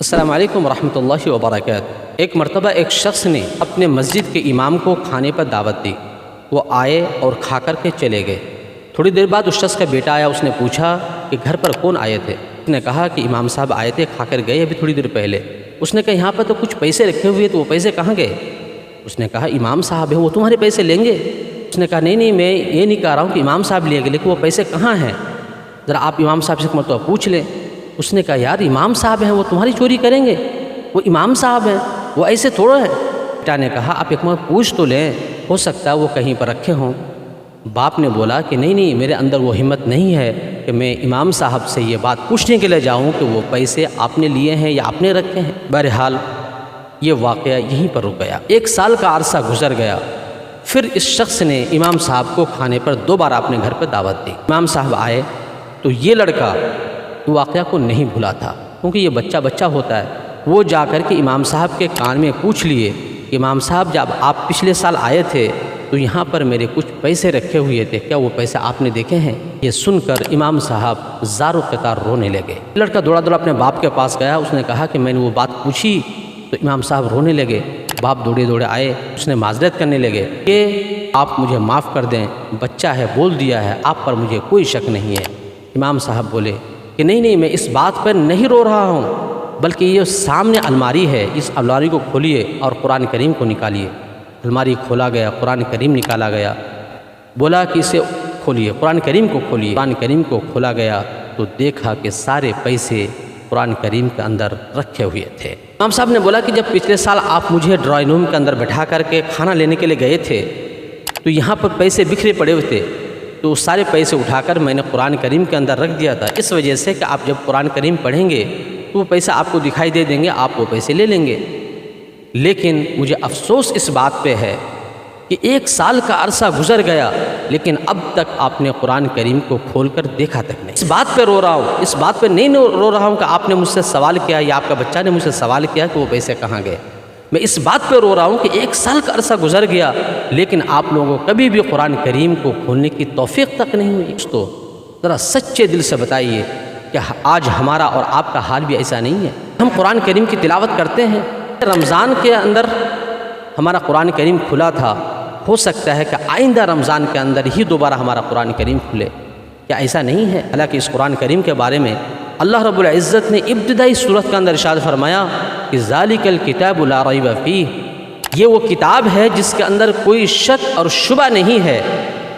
السلام علیکم ورحمۃ اللہ وبرکاتہ۔ ایک مرتبہ ایک شخص نے اپنے مسجد کے امام کو کھانے پر دعوت دی۔ وہ آئے اور کھا کر کے چلے گئے۔ تھوڑی دیر بعد اس شخص کا بیٹا آیا، اس نے پوچھا کہ گھر پر کون آئے تھے؟ اس نے کہا کہ امام صاحب آئے تھے، کھا کر گئے ابھی تھوڑی دیر پہلے۔ اس نے کہا یہاں پر تو کچھ پیسے رکھے ہوئے، تو وہ پیسے کہاں گئے؟ اس نے کہا امام صاحب ہیں، وہ تمہارے پیسے لیں گے؟ اس نے کہا نہیں، میں یہ نہیں کہہ رہا ہوں کہ امام صاحب لے گئے، لیکن وہ پیسے کہاں ہیں؟ ذرا آپ امام صاحب سے ایک مرتبہ پوچھ لیں۔ اس نے کہا یار امام صاحب ہیں، وہ تمہاری چوری کریں گے؟ وہ امام صاحب ہیں، وہ ایسے تھوڑا ہے۔ بیٹا نے کہا آپ ایک مرتبہ پوچھ تو لیں، ہو سکتا ہے وہ کہیں پر رکھے ہوں۔ باپ نے بولا کہ نہیں، میرے اندر وہ ہمت نہیں ہے کہ میں امام صاحب سے یہ بات پوچھنے کے لیے جاؤں کہ وہ پیسے آپ نے لیے ہیں یا آپ نے رکھے ہیں۔ بہرحال یہ واقعہ یہیں پر رک گیا۔ 1 سال کا عرصہ گزر گیا۔ پھر اس شخص نے امام صاحب کو کھانے پر دوبارہ اپنے گھر پر دعوت دی۔ امام صاحب آئے تو یہ لڑکا واقعہ کو نہیں بھولا تھا، کیونکہ یہ بچہ ہوتا ہے۔ وہ جا کر کے امام صاحب کے کان میں پوچھ لیے کہ امام صاحب جب آپ پچھلے سال آئے تھے تو یہاں پر میرے کچھ پیسے رکھے ہوئے تھے، کیا وہ پیسے آپ نے دیکھے ہیں؟ یہ سن کر امام صاحب زار و قطار رونے لگے۔ لڑکا دوڑا اپنے باپ کے پاس گیا، اس نے کہا کہ میں نے وہ بات پوچھی تو امام صاحب رونے لگے۔ باپ دوڑے آئے، اس نے معذرت کرنے لگے کہ آپ مجھے معاف کر دیں، بچہ ہے، بول دیا ہے، آپ پر مجھے کوئی شک نہیں ہے۔ امام صاحب بولے کہ نہیں، میں اس بات پر نہیں رو رہا ہوں، بلکہ یہ سامنے الماری ہے، اس الماری کو کھولیے اور قرآن کریم کو نکالیے۔ الماری کھولا گیا، قرآن کریم نکالا گیا۔ بولا کہ اسے کھولیے، قرآن کریم کو کھولیے۔ قرآن کریم کو کھولا گیا تو دیکھا کہ سارے پیسے قرآن کریم کے اندر رکھے ہوئے تھے۔ امام صاحب نے بولا کہ جب پچھلے سال آپ مجھے ڈرائنگ روم کے اندر بٹھا کر کے کھانا لینے کے لیے گئے تھے تو یہاں پر پیسے بکھرے پڑے ہوئے تھے، تو سارے پیسے اٹھا کر میں نے قرآن کریم کے اندر رکھ دیا تھا، اس وجہ سے کہ آپ جب قرآن کریم پڑھیں گے تو وہ پیسہ آپ کو دکھائی دے دیں گے، آپ وہ پیسے لے لیں گے۔ لیکن مجھے افسوس اس بات پہ ہے کہ 1 سال کا عرصہ گزر گیا لیکن اب تک آپ نے قرآن کریم کو کھول کر دیکھا تک نہیں۔ اس بات پہ رو رہا ہوں، اس بات پہ نہیں رو رہا ہوں کہ آپ نے مجھ سے سوال کیا یا آپ کا بچہ نے مجھ سے سوال کیا کہ وہ پیسے کہاں گئے۔ میں اس بات پہ رو رہا ہوں کہ 1 سال کا عرصہ گزر گیا لیکن آپ لوگوں کو کبھی بھی قرآن کریم کو کھولنے کی توفیق تک نہیں ہوئی۔ تو ذرا سچے دل سے بتائیے کہ آج ہمارا اور آپ کا حال بھی ایسا نہیں ہے؟ ہم قرآن کریم کی تلاوت کرتے ہیں، رمضان کے اندر ہمارا قرآن کریم کھلا تھا، ہو سکتا ہے کہ آئندہ رمضان کے اندر ہی دوبارہ ہمارا قرآن کریم کھلے، کیا ایسا نہیں ہے؟ حالانکہ اس قرآن کریم کے بارے میں اللہ رب العزت نے ابتدائی سورت کے اندر ارشاد فرمایا کہ ذالک الکتاب لا ریب فیہ، یہ وہ کتاب ہے جس کے اندر کوئی شک اور شبہ نہیں ہے،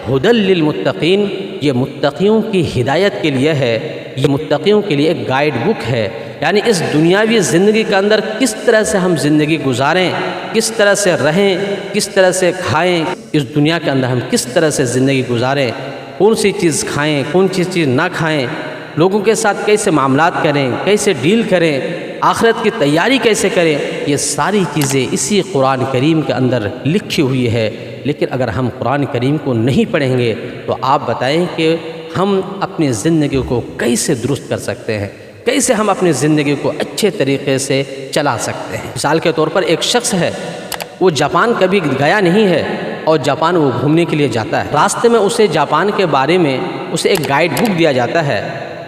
ھدی للمتقین، یہ متقیوں کی ہدایت کے لیے ہے، یہ متقیوں کے لیے ایک گائیڈ بک ہے۔ یعنی اس دنیاوی زندگی کے اندر کس طرح سے ہم زندگی گزاریں، کس طرح سے رہیں، کس طرح سے کھائیں، اس دنیا کے اندر ہم کس طرح سے زندگی گزاریں، کون سی چیز کھائیں، کون سی چیز نہ کھائیں، لوگوں کے ساتھ کیسے معاملات کریں، کیسے ڈیل کریں، آخرت کی تیاری کیسے کریں، یہ ساری چیزیں اسی قرآن کریم کے اندر لکھی ہوئی ہے۔ لیکن اگر ہم قرآن کریم کو نہیں پڑھیں گے تو آپ بتائیں کہ ہم اپنی زندگی کو کیسے درست کر سکتے ہیں، کیسے ہم اپنی زندگی کو اچھے طریقے سے چلا سکتے ہیں؟ مثال کے طور پر ایک شخص ہے، وہ جاپان کبھی گیا نہیں ہے اور جاپان وہ گھومنے کے لیے جاتا ہے۔ راستے میں اسے جاپان کے بارے میں اسے ایک گائیڈ بک دیا جاتا ہے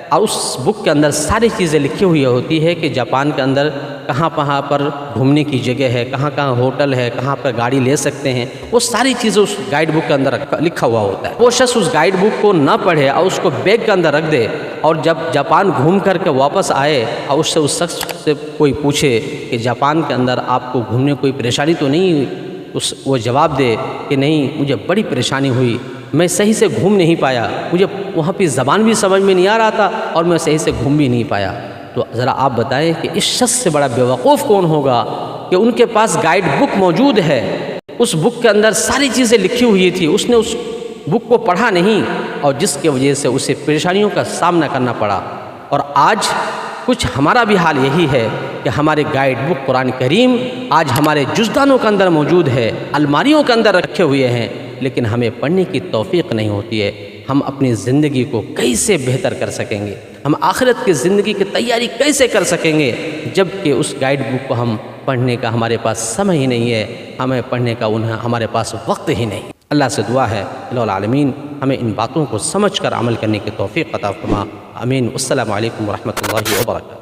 اور اس بک کے اندر ساری چیزیں لکھی ہوئی ہوتی ہے کہ جاپان کے اندر کہاں پر گھومنے کی جگہ ہے، کہاں ہوٹل ہے، کہاں پر گاڑی لے سکتے ہیں، وہ ساری چیزیں اس گائیڈ بک کے اندر لکھا ہوا ہوتا ہے۔ وہ شخص اس گائیڈ بک کو نہ پڑھے اور اس کو بیگ کے اندر رکھ دے اور جب جاپان گھوم کر کے واپس آئے اور اس شخص سے کوئی پوچھے کہ جاپان کے اندر آپ کو گھومنے کوئی پریشانی تو نہیں ہوئی، وہ جواب دے کہ نہیں، مجھے بڑی پریشانی ہوئی، میں صحیح سے گھوم نہیں پایا، مجھے وہاں پہ زبان بھی سمجھ میں نہیں آ رہا تھا اور میں صحیح سے گھوم بھی نہیں پایا۔ تو ذرا آپ بتائیں کہ اس شخص سے بڑا بیوقوف کون ہوگا کہ ان کے پاس گائیڈ بک موجود ہے، اس بک کے اندر ساری چیزیں لکھی ہوئی تھی، اس نے اس بک کو پڑھا نہیں اور جس کی وجہ سے اسے پریشانیوں کا سامنا کرنا پڑا۔ اور آج کچھ ہمارا بھی حال یہی ہے کہ ہمارے گائیڈ بک قرآن کریم آج ہمارے جزدانوں کے اندر موجود ہے، الماریوں کے اندر رکھے ہوئے ہیں، لیکن ہمیں پڑھنے کی توفیق نہیں ہوتی ہے۔ ہم اپنی زندگی کو کیسے بہتر کر سکیں گے، ہم آخرت کی زندگی کی تیاری کیسے کر سکیں گے جب کہ اس گائیڈ بک کو ہم پڑھنے کا ہمارے پاس سمے ہی نہیں ہے، ہمیں پڑھنے کا ہمارے پاس وقت ہی نہیں۔ اللہ سے دعا ہے الہ العالمین ہمیں ان باتوں کو سمجھ کر عمل کرنے کی توفیق عطا فرما، آمین۔ السلام علیکم ورحمۃ اللہ وبرکاتہ۔